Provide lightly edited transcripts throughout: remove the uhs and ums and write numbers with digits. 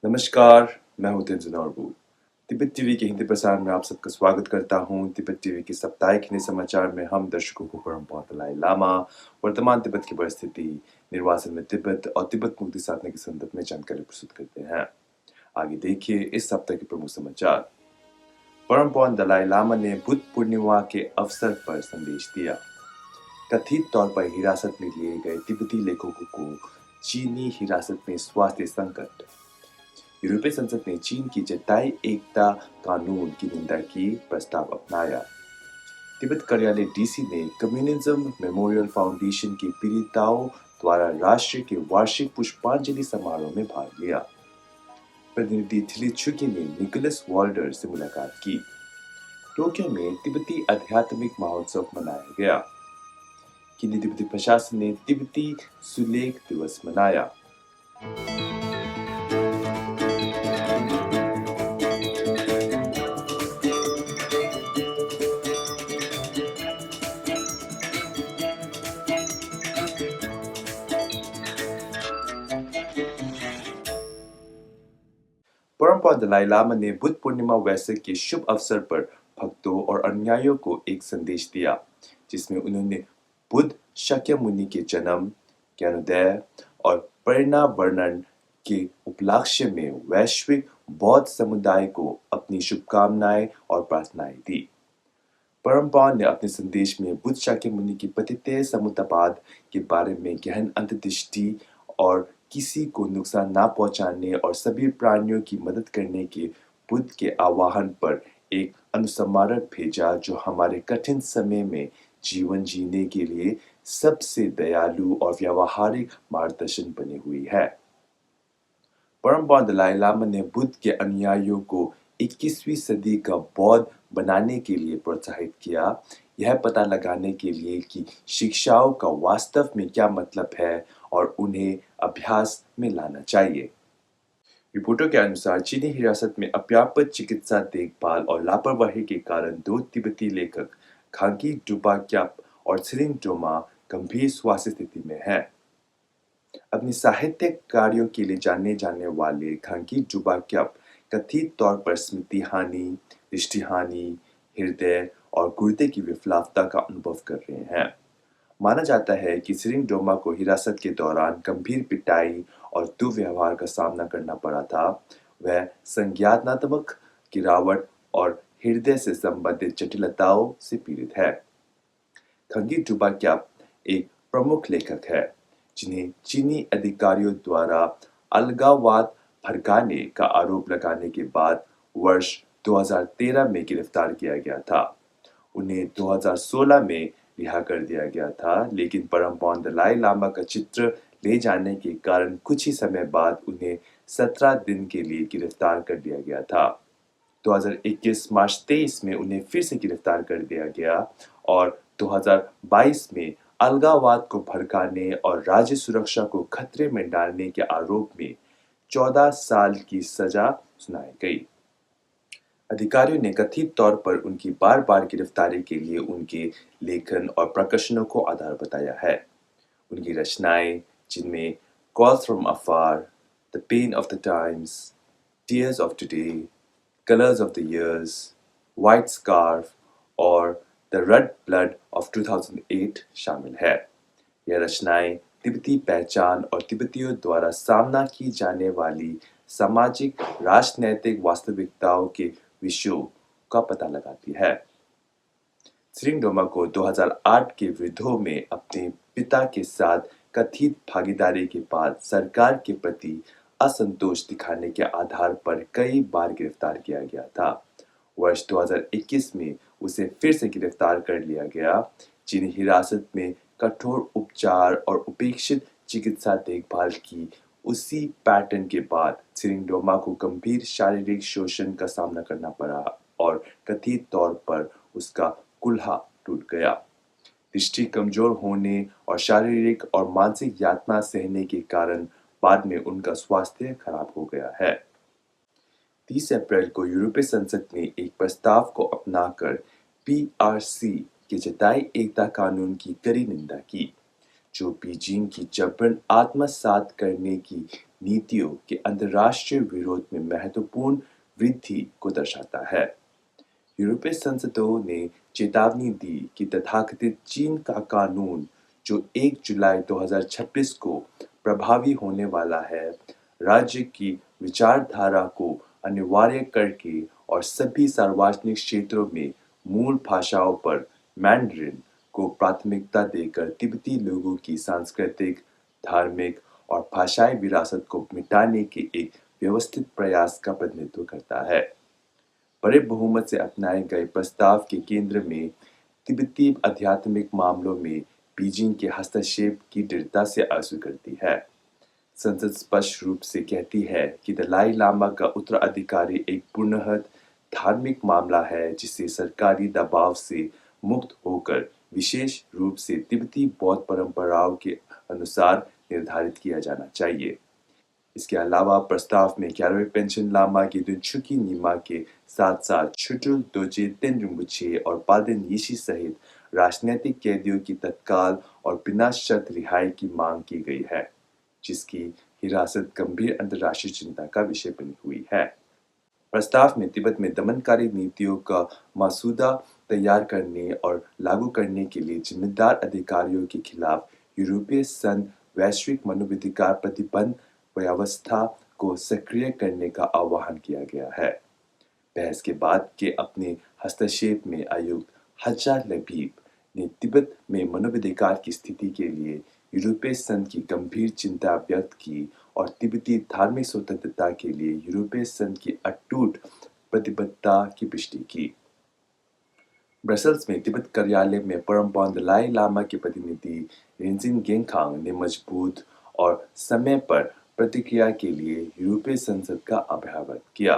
नमस्कार, मैं हूँ तेंजिन नॉर्बू। तिब्बत टीवी के हिंदी प्रसारण में आप सबका स्वागत करता हूँ। तिब्बत टीवी के साप्ताहिक हिंदी समाचार में हम दर्शकों को परंपरा दलाई लामा, वर्तमान तिब्बत की परिस्थिति, निर्वासन में तिब्बत और तिब्बत मुक्ति साधने के संदर्भ में जानकारी प्रस्तुत करते हैं। आगे देखिए इस सप्ताह के प्रमुख समाचार। परमपौर दलाई लामा ने बुद्ध पूर्णिमा के अवसर पर संदेश दिया। कथित तौर पर हिरासत में लिए गए तिब्बती लेखकों को चीनी हिरासत में स्वास्थ्य संकट। यूरोपीय संसद ने चीन की जताई एकता कानून की निंदा की, प्रस्ताव अपनाया। तिब्बत कार्यालय डीसी ने कम्युनिज्म मेमोरियल फाउंडेशन की पीड़िताओं द्वारा राष्ट्र के वार्षिक पुष्पांजलि समारोह में भाग लिया। प्रतिनिधि थिली छुकी ने निकोलस वाल्डर से मुलाकात की। टोक्यो में तिब्बती आध्यात्मिक महोत्सव मनाया गया। किन्ही तिब्बती प्रशासन ने तिब्बती सुलेख दिवस मनाया। परमपौर दलाई लामा ने बुद्ध पूर्णिमा वैसाख के शुभ अवसर पर भक्तों और अनुयायियों को एक संदेश दिया, जिसमें उन्होंने बुद्ध शाक्यमुनि के जन्म, ज्ञानोदय और परिनिर्वाण के उपलक्ष्य में वैश्विक बौद्ध समुदाय को अपनी शुभकामनाएं और प्रार्थनाएं दी। परमपौर ने अपने संदेश में बुद्ध शाक्यमुनि की पतित समुद्रपाद के बारे में गहन अंतर्दृष्टि और किसी को नुकसान ना पहुंचाने और सभी प्राणियों की मदद करने के बुद्ध के आह्वान पर एक अनुस्मारक भेजा, जो हमारे कठिन समय में जीवन जीने के लिए सबसे दयालु और व्यावहारिक मार्गदर्शन बनी हुई है। परमपौर दलाई लामा ने बुद्ध के अनुयायियों को 21वीं सदी का बौद्ध बनाने के लिए प्रोत्साहित किया, यह पता लगाने के लिए कि शिक्षाओं का वास्तव में क्या मतलब है और उन्हें अभ्यास में लाना चाहिए। रिपोर्टों के अनुसार चीनी हिरासत में अपर्याप्त चिकित्सा देखभाल और लापरवाही के कारण 2 तिब्बती लेखक खांगी डुबा क्याप और त्सरिंग ड्रोमा गंभीर स्वास्थ्य स्थिति में हैं। अपने साहित्यिक कार्यों के लिए जाने जाने वाले खांगी डुबा क्याप कथित तौर पर स्मृति हानि, दृष्टि हानि, हृदय और गुर्दे की विफलता का अनुभव कर रहे हैं। माना जाता है कि त्सरिंग ड्रोमा को हिरासत के दौरान गंभीर पिटाई और दुर्व्यवहार का सामना करना पड़ा था। वह संज्ञानात्मक गिरावट और हृदय से संबंधित जटिलताओं से पीड़ित है। खांगी डुबा क्याप एक प्रमुख लेखक है, जिन्हें चीनी अधिकारियों द्वारा अलगाववाद भड़काने का आरोप लगाने के बाद वर्ष 2013 में गिरफ्तार किया गया था। उन्हें 2016 में रिहा कर दिया गया था, लेकिन परमपौर दलाई लामा का चित्र ले जाने के कारण कुछ ही समय बाद उन्हें 17 दिन के लिए गिरफ्तार कर लिया गया था। 2021 मार्च 23 में उन्हें फिर से गिरफ्तार कर दिया गया और 2022 में अलगाववाद को भड़काने और राज्य सुरक्षा को खतरे में डालने के आरोप में 14 साल की सजा सुनाई गई। अधिकारियों ने कथित तौर पर उनकी बार-बार गिरफ्तारी के लिए उनके लेखन और प्रकाशनों को आधार बताया है। उनकी रचनाएं, जिनमें Calls from Afar, The Pain of the Times, Tears of Today, Colors of the Years, White Scarf और The Red Blood of 2008 शामिल है। यह रचनाएं तिब्बती पहचान और तिब्बतियों द्वारा सामना की जाने वाली सामाजिक राजनैतिक वास्तविकताओं के विषयों का पता लगाती है। त्सरिंग ड्रोमा को 2008 के विद्रोह में अपने पिता के साथ कथित भागीदारी के बाद सरकार के प्रति असंतोष दिखाने के आधार पर कई बार गिरफ्तार किया गया था। वर्ष 2021 में उसे फिर से गिरफ्तार कर लिया गया, जिन्हें हिरासत में कठोर उपचार और उपेक्षित चिकित्सा देखभाल की उसी पैटर्न के बाद त्सरिंग ड्रोमा को गंभीर शारीरिक शोषण का सामना करना पड़ा और कथित तौर पर उसका कुल्हा टूट गया। दृष्टि कमजोर होने और शारीरिक और मानसिक यातना सहने के कारण बाद में उनका स्वास्थ्य खराब हो गया है। 30 अप्रैल को यूरोपीय संसद ने एक प्रस्ताव को अपनाकर पीआरसी के जताई एकता कानून की कड़ी निंदा की, जो बीजिंग की जबरन आत्मसात करने की नीतियों के अंतर्राष्ट्रीय विरोध में महत्वपूर्ण वृद्धि को दर्शाता है। यूरोपीय संसदों ने चेतावनी दी कि तथाकथित चीन का कानून, जो 1 जुलाई 2026 को प्रभावी होने वाला है, राज्य की विचारधारा को अनिवार्य करके और सभी सार्वजनिक क्षेत्रों में मूल भाषाओं पर मैंड्रिन को प्राथमिकता देकर तिब्बती लोगों की सांस्कृतिक, धार्मिक और भाषाई विरासत को मिटाने के एक व्यवस्थित प्रयास का प्रतिनिधित्व करता है। बड़े बहुमत से अपनाए गए प्रस्ताव के केंद्र में तिब्बती आध्यात्मिक मामलों में बीजिंग के हस्तक्षेप की दृढ़ता से आर्जू करती है। संसद स्पष्ट रूप से कहती है कि दलाई लामा का उत्तराधिकारी एक पूर्णतः धार्मिक मामला है जिसे सरकारी दबाव से मुक्त होकर विशेष रूप से तिब्बती बौद्ध परंपराओं के अनुसार निर्धारित किया जाना चाहिए। इसके अलावा प्रस्ताव में 11वें पेंशन लामा की दुनछुकी नीमा के साथ-साथ छुटुल दोजे तेन रिम्पोछे और पाल्देन यीशी सहित राजनीतिक कैदियों की तत्काल और बिना शर्त रिहाई की मांग की गई है, जिसकी हिरासत गंभीर अंतर्राष्ट्रीय चिंता का विषय बनी हुई है। प्रस्ताव में तिब्बत में दमनकारी नीतियों का मसूदा तैयार करने और लागू करने के लिए जिम्मेदार अधिकारियों के खिलाफ यूरोपीय संघ वैश्विक मानवाधिकार प्रतिबंध व्यवस्था को सक्रिय करने का आह्वान किया गया है। बहस के बाद के अपने हस्तक्षेप में आयुक्त हज्जा लबीब ने तिब्बत में मानवाधिकार की स्थिति के लिए यूरोपीय संघ की गंभीर चिंता व्यक्त की और तिब्बती धार्मिक स्वतंत्रता के लिए यूरोपीय संघ की अटूट प्रतिबद्धता की पुष्टि की। ब्रसेल्स में तिब्बत कार्यालय में परम पावन दलाई लामा के प्रतिनिधि रिनजिन गेंगखांग ने मजबूत और समय पर प्रतिक्रिया के लिए यूरोपीय संसद का आभार व्यक्त किया।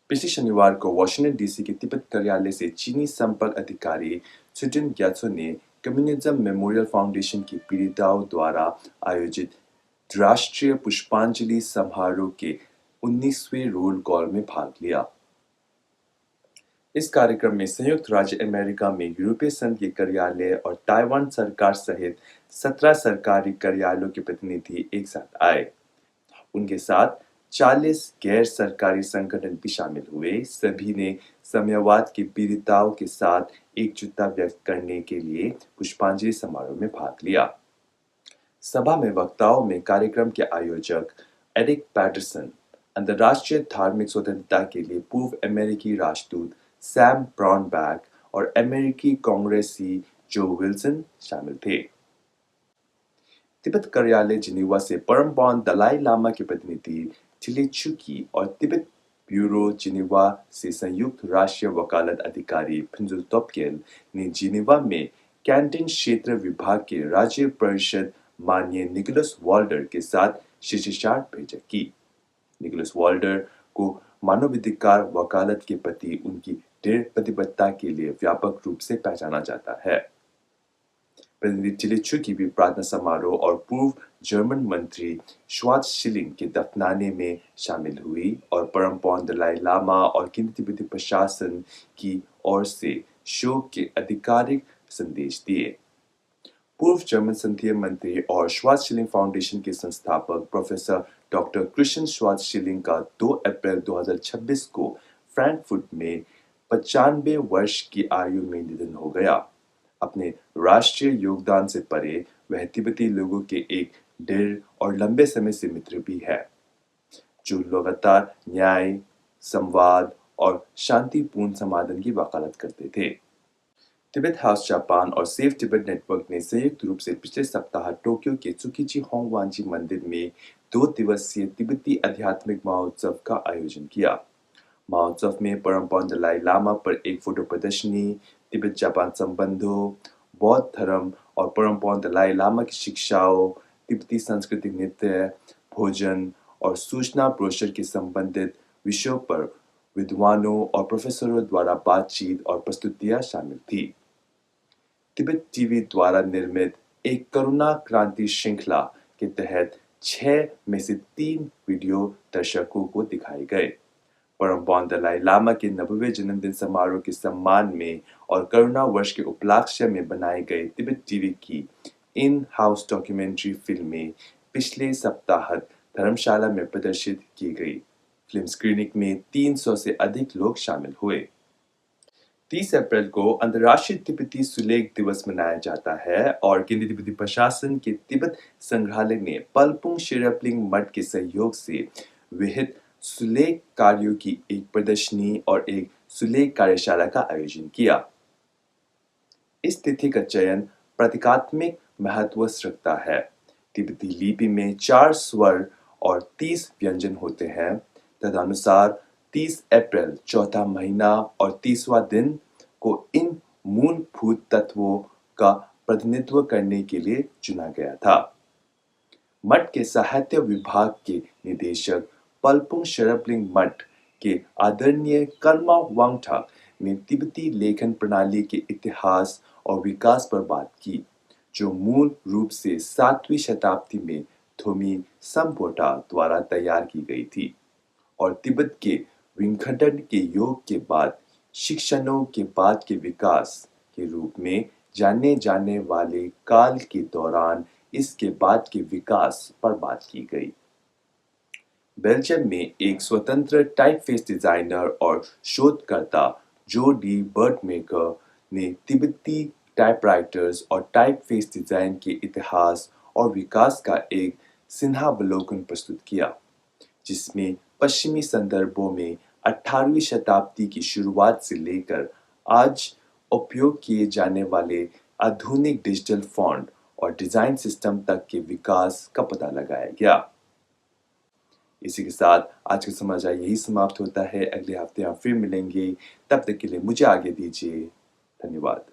पिछले शनिवार को वाशिंगटन डीसी के तिब्बत कार्यालय से चीनी संपर्क अधिकारी सुटिन ग्यात्सो ने कम्युनिज्म मेमोरियल फाउंडेशन की पीड़िताओं द्वारा आयोजित राष्ट्रीय पुष्पांजलि समारोह के 19वें रोल कॉल में भाग लिया। इस कार्यक्रम में संयुक्त राज्य अमेरिका में यूरोपीय संघ के कार्यालय और ताइवान सरकार सहित 17 सरकारी कार्यालयों के प्रतिनिधि एक साथ आए। उनके साथ 40 गैर सरकारी संगठन भी शामिल हुए। सभी ने साम्यवाद के पीड़िताओं के साथ एकजुटता व्यक्त करने के लिए पुष्पांजलि समारोह में भाग लिया। सभा में वक्ताओं में कार्यक्रम के आयोजक एरिक पैटरसन, अंतर्राष्ट्रीय धार्मिक स्वतंत्रता के लिए पूर्व अमेरिकी राजदूत सैम ब्राउनबैक और अमेरिकी कांग्रेसी जो विल्सन शामिल थे। तिब्बत कार्यालय जिनेवा से परम पावन दलाई लामा के प्रतिनिधि चिलेचुकी और तिब्बत ब्यूरो जिनेवा से संयुक्त राष्ट्रीय वकालत अधिकारी फिंजुल तोपकेल ने जिनेवा में कैंटन क्षेत्र विभाग के राज्य परिषद माननीय निकोलस वाल्डर के साथ शिष्टाचार बैठक की। निकोलस वाल्डर को मानवाधिकार वकालत के प्रति उनकी दृढ़ प्रतिबद्धता के लिए व्यापक रूप से पहचाना जाता है। प्रतिनिधि चिलेचुकी भी प्रार्थना समारोह और पूर्व जर्मन मंत्री श्वार्ज़शीलिंग के दफनाने में शामिल हुई और परम पावन दलाई लामा और केंद्रीय तिब्बती प्रशासन की ओर से शोक के आधिकारिक संदेश दिए। पूर्व जर्मन संघीय मंत्री और श्वार्ज़शीलिंग फाउंडेशन के संस्थापक प्रोफेसर डॉक्टर क्रिश्चियन श्वार्ज़शीलिंग का 2 अप्रैल 2026 को फ्रैंकफर्ट में 95 वर्ष की आयु में निधन हो गया। अपने राष्ट्रीय योगदान से परे वह तिब्बती लोगों के एक दृढ़ और लंबे समय से मित्र भी है, जो लगातार न्याय, संवाद और शांतिपूर्ण समाधान की वकालत करते थे। तिब्बत हाउस जापान और सेव तिब्बत नेटवर्क ने संयुक्त रूप से पिछले सप्ताह टोक्यो के त्सुकिची होंगवांजी मंदिर में 2 दिवसीय तिब्बती आध्यात्मिक महोत्सव का आयोजन किया। महोत्सव में परम पावन दलाई लामा पर एक फोटो प्रदर्शनी, तिब्बत जापान संबंधों, बौद्ध धर्म और परम पावन दलाई लामा की शिक्षाओं, तिब्बती सांस्कृतिक नृत्य, भोजन और सूचना ब्रोशर के संबंधित विषयों पर विद्वानों और प्रोफेसरों द्वारा बातचीत और प्रस्तुतियां शामिल थी। तिब्बत टीवी द्वारा निर्मित एक करुणा क्रांति श्रृंखला के तहत 6 में से 3 वीडियो दर्शकों को दिखाए गए। परम पावन दलाई लामा के 90वें जन्मदिन समारोह के सम्मान में और करुणा वर्ष के उपलक्ष्य में बनाए गए तिब्बत टीवी की इन हाउस डॉक्यूमेंट्री फिल्में पिछले सप्ताह धर्मशाला में प्रदर्शित की गई। फिल्म स्क्रीनिंग में 300 से अधिक लोग शामिल हुए। 30 अप्रैल को अंतर्राष्ट्रीय तिब्बती सुलेख दिवस मनाया जाता है और केंद्रीय तिब्बती प्रशासन के तिब्बत संग्रहालय ने पलपुंग शेरपलिंग मठ के सहयोग से विहित सुलेख कार्यों की एक प्रदर्शनी और एक सुलेख कार्यशाला का आयोजन किया। इस तिथि का चयन प्रतीकात्मक महत्व रखता है। तिब्बती लिपि में 4 स्वर और 30 व्यंजन होते हैं। तदनुसार 30 अप्रैल चौथा महीना और 30वां दिन को इन मूलभूत तत्वों का प्रतिनिधित्व करने के लिए चुना गया था। मठ के साहित्य विभाग के निदेशक पलपुंग शेरपलिंग मठ के आदरणीय कर्मा वांगथाक ने तिब्बती लेखन प्रणाली के इतिहास और विकास पर बात की, जो मूल रूप से 7वीं शताब्दी में थोमी संपोटा द्वारा तैयार की गई थी और तिब्बत के विघटन के योग के बाद शिक्षणों के बाद के विकास के रूप में जाने जाने वाले काल के दौरान इसके बाद के विकास पर बात की गई। बेल्जियम में एक स्वतंत्र टाइपफेस डिजाइनर और शोधकर्ता जो डी बर्टमेकर ने तिब्बती टाइपराइटर्स और टाइपफेस डिजाइन के इतिहास और विकास का एक सिंहावलोकन प्रस्तुत किया, जिसमें पश्चिमी संदर्भों में 18वीं शताब्दी की शुरुआत से लेकर आज उपयोग किए जाने वाले आधुनिक डिजिटल फॉन्ट और डिजाइन सिस्टम तक के विकास का पता लगाया गया। इसी के साथ आज का समाचार यही समाप्त होता है। अगले हफ्ते हम फिर मिलेंगे। तब तक के लिए मुझे आगे दीजिए। धन्यवाद।